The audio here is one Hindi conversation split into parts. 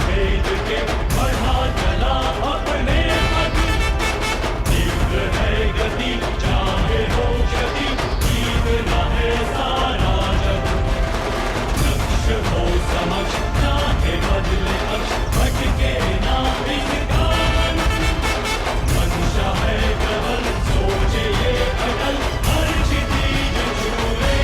भेद के बढ़ा चला अपने पद। तीव्र है गति चाहे हो क्षति, जीतना है सारा जग। लक्ष्य हो समक्ष चाहे बदले पक्ष, भटके ना इसका मन। मंशा है प्रबल सोचे ये अटल, हर क्षितिज छूले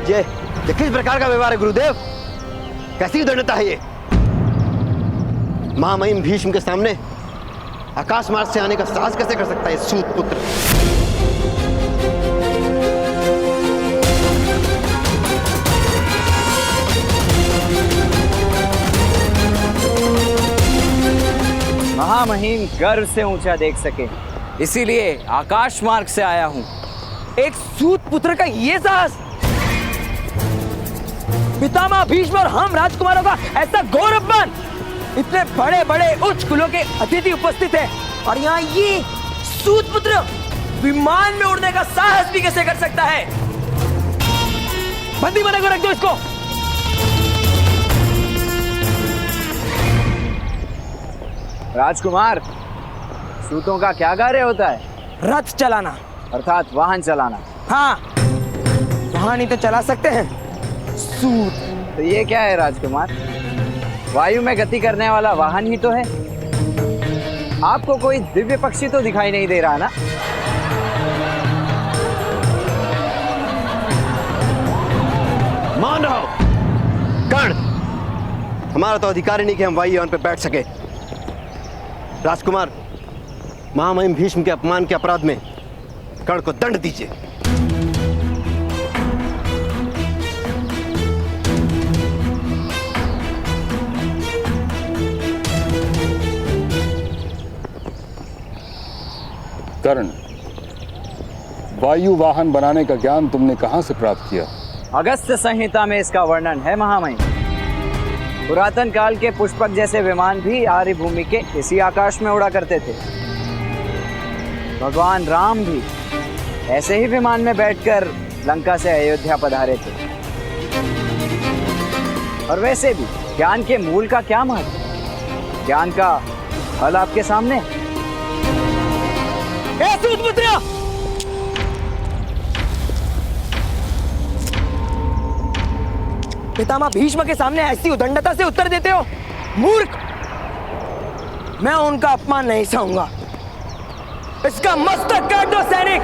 ये किस प्रकार का व्यवहार है गुरुदेव? कैसी दंडता है ये? महामहिम भीष्म के सामने आकाश मार्ग से आने का साहस कैसे कर सकता है सूत पुत्र? महामहिम गर्व से ऊंचा देख सके, इसीलिए आकाश मार्ग से आया हूं। एक सूत पुत्र का ये साहस! पितामह भीष्म और हम राजकुमारों का ऐसा घोर अपमान! इतने बड़े बड़े उच्च कुलों के अतिथि उपस्थित हैं और यहाँ ये सूत पुत्र विमान में उड़ने का साहस भी कैसे कर सकता है? बंदी बना को रख दो इसको। राजकुमार, सूतों का क्या कार्य होता है? रथ चलाना, अर्थात वाहन चलाना। हाँ, वाहन ही तो चला सकते हैं सूत। तो ये क्या है राजकुमार? वायु में गति करने वाला वाहन ही तो है। आपको कोई दिव्य पक्षी तो दिखाई नहीं दे रहा ना? मान रहा हूं कर्ण, हमारा तो अधिकार ही नहीं कि हम वायुयान पर बैठ सके। राजकुमार, महामहिम भीष्म के अपमान के अपराध में कर्ण को दंड दीजिए। कर्ण, वायु वाहन बनाने का ज्ञान तुमने कहां से प्राप्त किया? अगस्त्य संहिता में इसका वर्णन है महामहिम। पुरातन काल के पुष्पक जैसे विमान भी आर्य भूमि के इसी आकाश में उड़ा करते थे। भगवान राम भी ऐसे ही विमान में बैठकर लंका से अयोध्या पधारे थे। और वैसे भी ज्ञान के मूल का क्या महत्व? ज्ञान का फल आपके सामने। सूतपुत्र, पितामह भीष्म के सामने ऐसी उदंडता से उत्तर देते हो? मूर्ख! मैं उनका अपमान नहीं सहूंगा। इसका मस्तक काट दो सैनिक।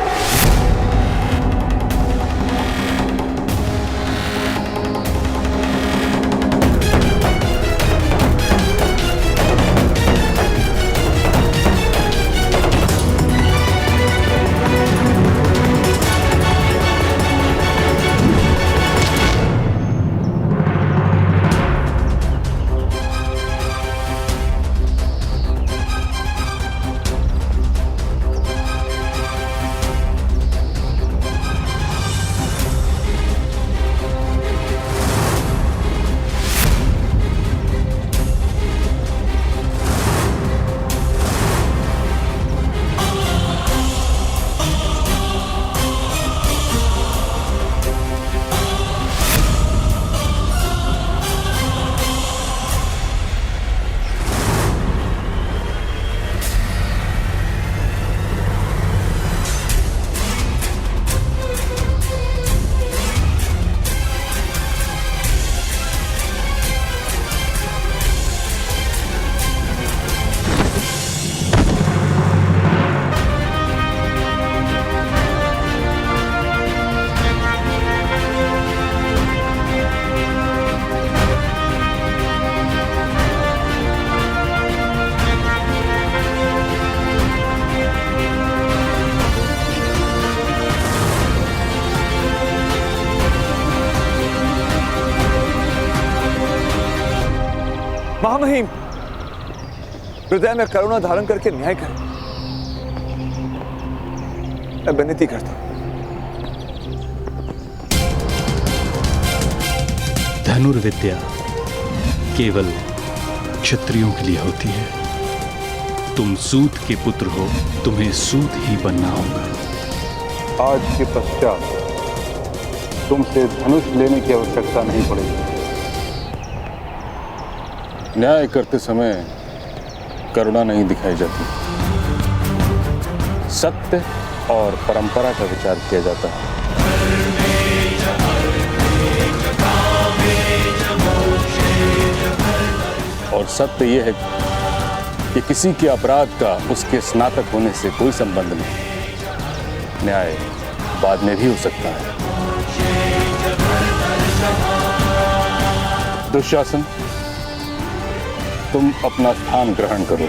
महामहिम, हृदय में करुणा धारण करके न्याय करें। मैं विनती करता हूं। धनुर्विद्या केवल क्षत्रियों के लिए होती है। तुम सूत के पुत्र हो, तुम्हें सूत ही बनना होगा। आज के पश्चात तुमसे धनुष लेने की आवश्यकता नहीं पड़ेगी। न्याय करते समय करुणा नहीं दिखाई जाती, सत्य और परंपरा का विचार किया जाता है। और सत्य यह है कि किसी के अपराध का उसके स्नातक होने से कोई संबंध नहीं। न्याय बाद में भी हो सकता है। दुशासन, तुम अपना स्थान ग्रहण करो।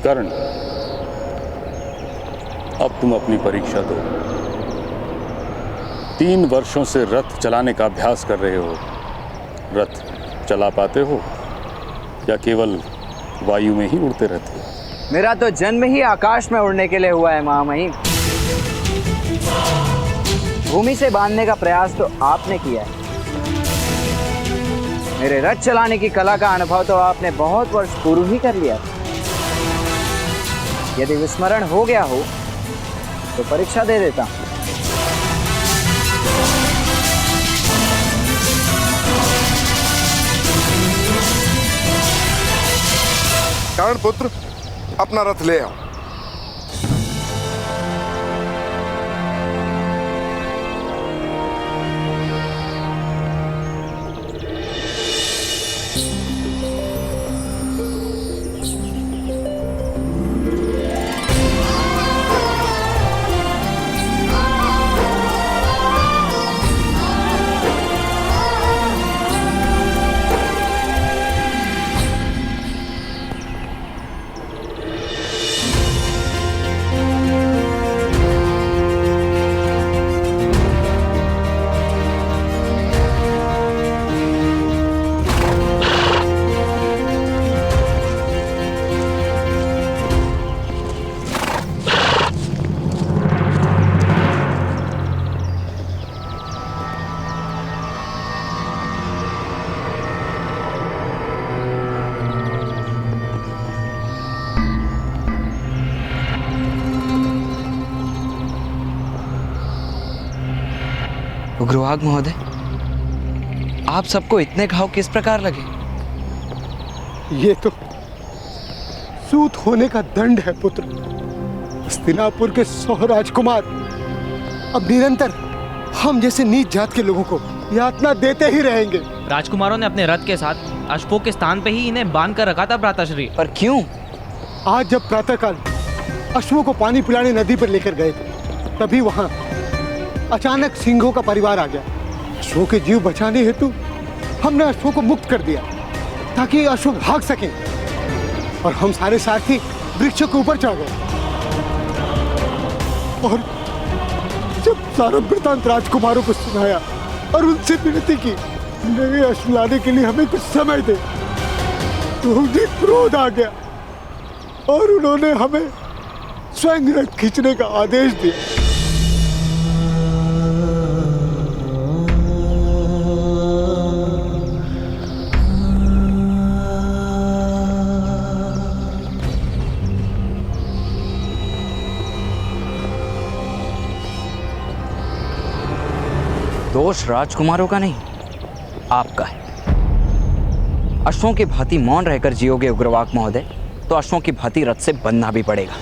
कर्ण, अब तुम अपनी परीक्षा दो। 3 वर्षों से रथ चलाने का अभ्यास कर रहे हो। रथ चला पाते हो या केवल वायु में ही उड़ते रहते हो? मेरा तो जन्म ही आकाश में उड़ने के लिए हुआ है महामहिम। भूमि से बांधने का प्रयास तो आपने किया है। मेरे रथ चलाने की कला का अनुभव तो आपने बहुत वर्ष पूर्व ही कर लिया। यदि विस्मरण हो गया हो तो परीक्षा दे देता हूं। कर्ण पुत्र, अपना रथ ले आओ। उग्रवाद महोदय, आप सबको इतने घाव किस प्रकार लगे? ये तो सूत होने का दंड है पुत्र। हस्तिनापुर के 100 राजकुमार अब निरंतर हम जैसे नीच जात के लोगों को यातना देते ही रहेंगे। राजकुमारों ने अपने रथ के साथ अश्वों के स्थान पे ही इन्हें बांध कर रखा था भ्राताश्री। पर क्यों? आज जब प्रातःकाल अश्वों को पानी पिलाने नदी पर लेकर गए थे, तभी वहां अचानक सिंहों का परिवार आ गया। अश्वों के जीव बचाने हेतु हमने अश्वों को मुक्त कर दिया ताकि अश्व भाग सकें, और हम सारे साथी वृक्षों के ऊपर चढ़ गए। और जब सारा वृतांत राजकुमारों को सुनाया और उनसे विनती की नए अश्व लाने के लिए हमें कुछ समय दे, तो उन्हें क्रोध आ गया और उन्होंने हमें स्वयं रथ खींचने का आदेश दिया। दोष राजकुमारों का नहीं, आपका है। अश्वों की भांति मौन रहकर जियोगे उग्रवाक महोदय, तो अश्वों की भांति रथ से बंधना भी पड़ेगा।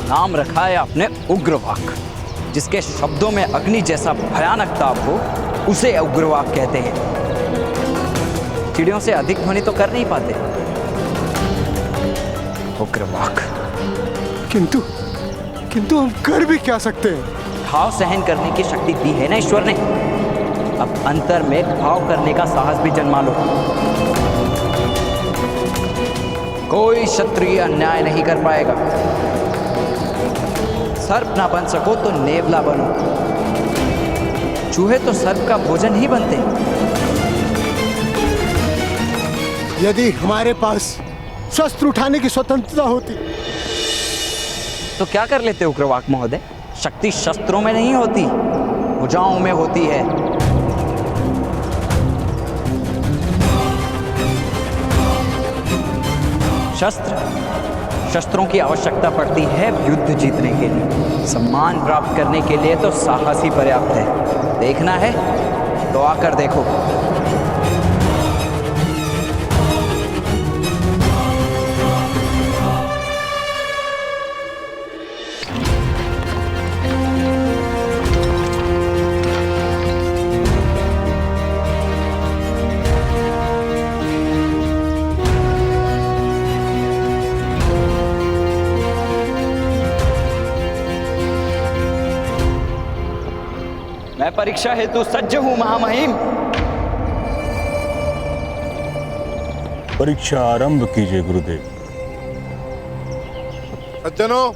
नाम रखा है आपने उग्रवाक, जिसके शब्दों में अग्नि जैसा भयानक ताप हो, उसे उग्रवाक कहते हैं। चिड़ियों से अधिक ध्वनि तो कर नहीं पाते उग्रवाक। किंतु हम कर भी क्या सकते हैं? घाव सहन करने की शक्ति दी है ना ईश्वर ने। अब अंतर में घाव करने का साहस भी जन्मा लो। कोई क्षत्रिय अन्याय नहीं कर पाएगा। सर्प ना बन सको तो नेवला बनो। चूहे तो सर्प का भोजन ही बनते हैं। यदि हमारे पास शस्त्र उठाने की स्वतंत्रता होती तो क्या कर लेते उग्रवाक महोदय? शक्ति शस्त्रों में नहीं होती, भुजाओं में होती है। शस्त्रों की आवश्यकता पड़ती है युद्ध जीतने के लिए। सम्मान प्राप्त करने के लिए तो साहस ही पर्याप्त है। देखना है तो आकर देखो। मैं परीक्षा हेतु सज्ज हूं महामहिम। परीक्षा आरंभ कीजिए गुरुदेव। सज्जनों,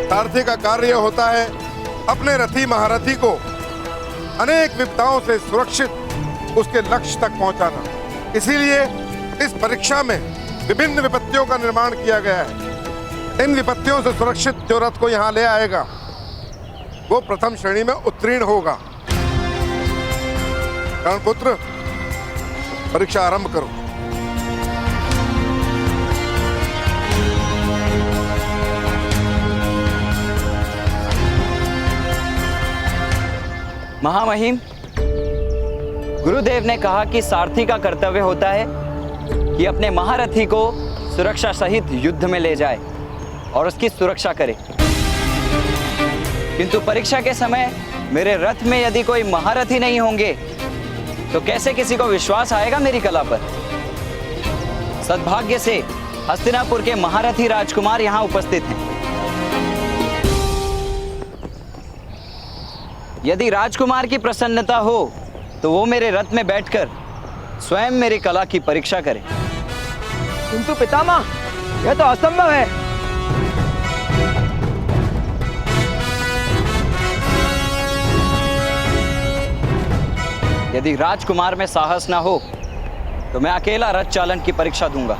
सारथी का कार्य होता है अपने रथी महारथी को अनेक विपदाओं से सुरक्षित उसके लक्ष्य तक पहुंचाना। इसीलिए इस परीक्षा में विभिन्न विपत्तियों का निर्माण किया गया है। इन विपत्तियों से सुरक्षित जो रथ को यहाँ ले आएगा वो प्रथम श्रेणी में उत्तीर्ण होगा। कर्णपुत्र, परीक्षा आरंभ करो। महामहिम, गुरुदेव ने कहा कि सारथी का कर्तव्य होता है कि अपने महारथी को सुरक्षा सहित युद्ध में ले जाए और उसकी सुरक्षा करे। किंतु परीक्षा के समय मेरे रथ में यदि कोई महारथी नहीं होंगे तो कैसे किसी को विश्वास आएगा मेरी कला पर? सद्भाग्य से हस्तिनापुर के महारथी राजकुमार यहाँ उपस्थित हैं। यदि राजकुमार की प्रसन्नता हो तो वो मेरे रथ में बैठकर स्वयं मेरी कला की परीक्षा करें। किंतु पितामह, यह तो असंभव है। यदि राजकुमार में साहस ना हो तो मैं अकेला रथ चालन की परीक्षा दूंगा।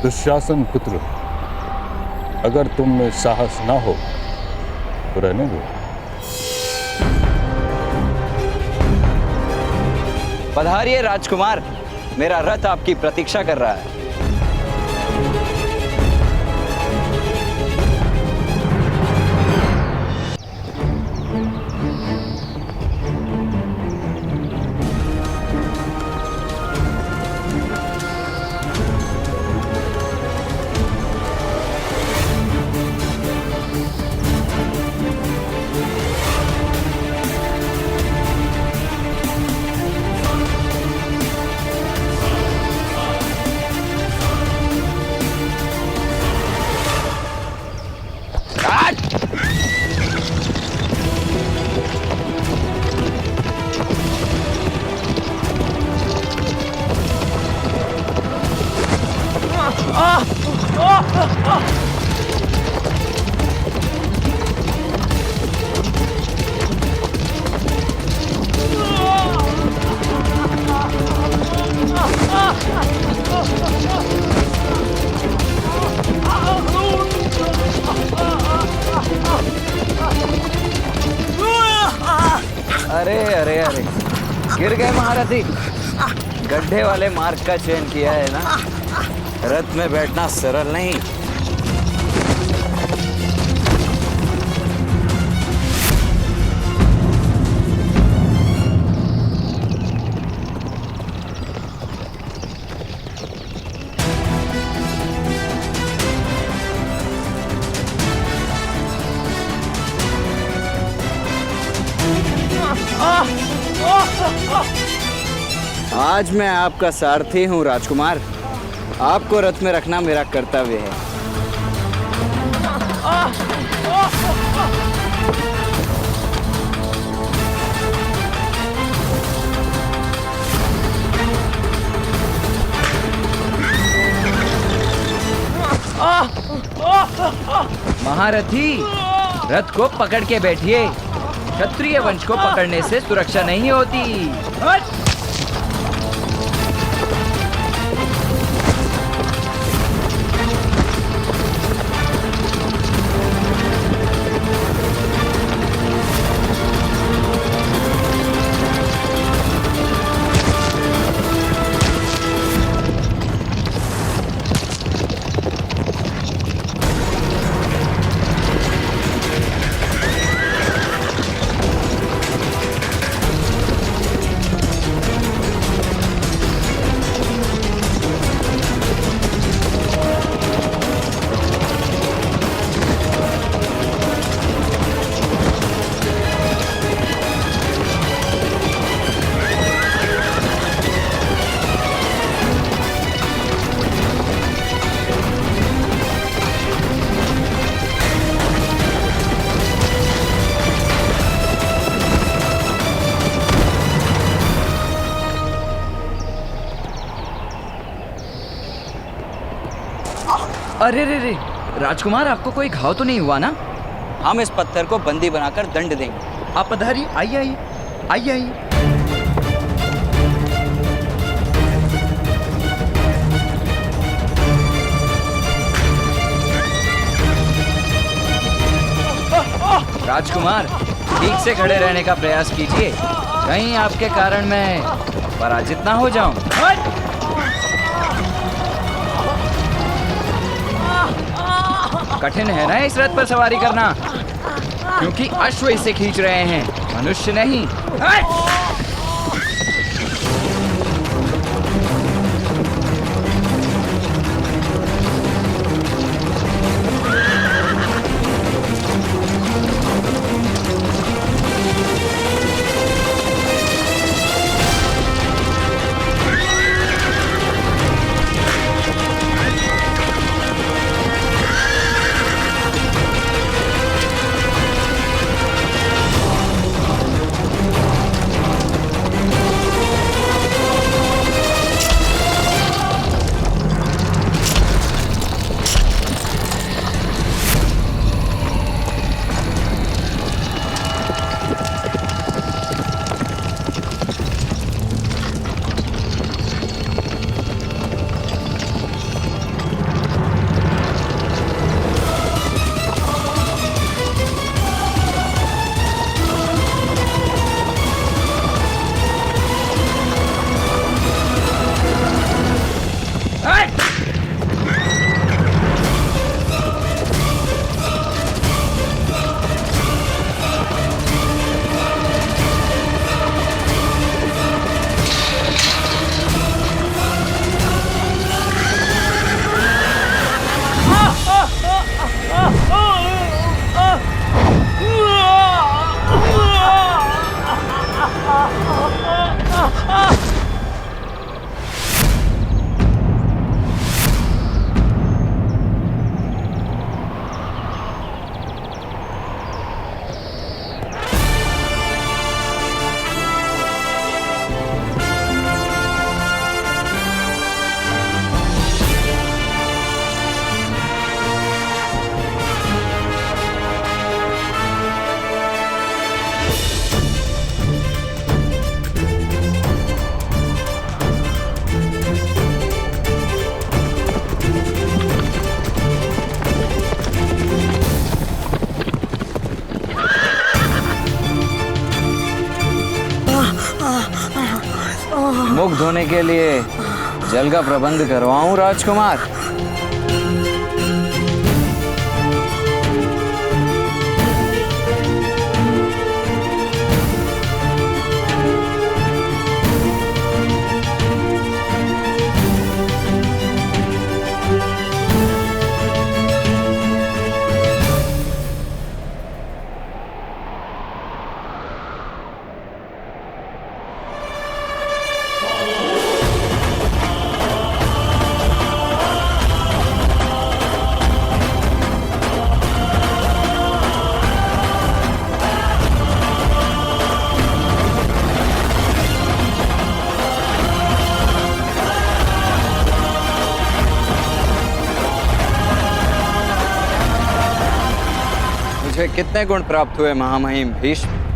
दुशासन पुत्र, अगर तुम में साहस ना हो तो रहने दो। पधारिए राजकुमार, मेरा रथ आपकी प्रतीक्षा कर रहा है। अरे अरे अरे, गिर गए महारथी। गड्ढे वाले मार्ग का चयन किया है ना। रथ में बैठना सरल नहीं। आज मैं आपका सारथी हूं राजकुमार। आपको रथ में रखना मेरा कर्तव्य है। महारथी, रथ को पकड़ के बैठिए। क्षत्रिय वंश को पकड़ने से सुरक्षा नहीं होती। अरे रे रे, राजकुमार, आपको कोई घाव तो नहीं हुआ ना? हम इस पत्थर को बंदी बनाकर दंड देंगे। आप पधारिए, आइए आइए आइए आइए। राजकुमार, ठीक से खड़े रहने का प्रयास कीजिए, कहीं आपके कारण मैं पराजित ना हो जाऊं। कठिन है ना इस रथ पर सवारी करना, क्योंकि अश्व इसे खींच रहे हैं, मनुष्य नहीं। मुख धोने के लिए जल का प्रबंध करवाऊं राजकुमार? कितने गुण प्राप्त हुए महामहिम भीष्म?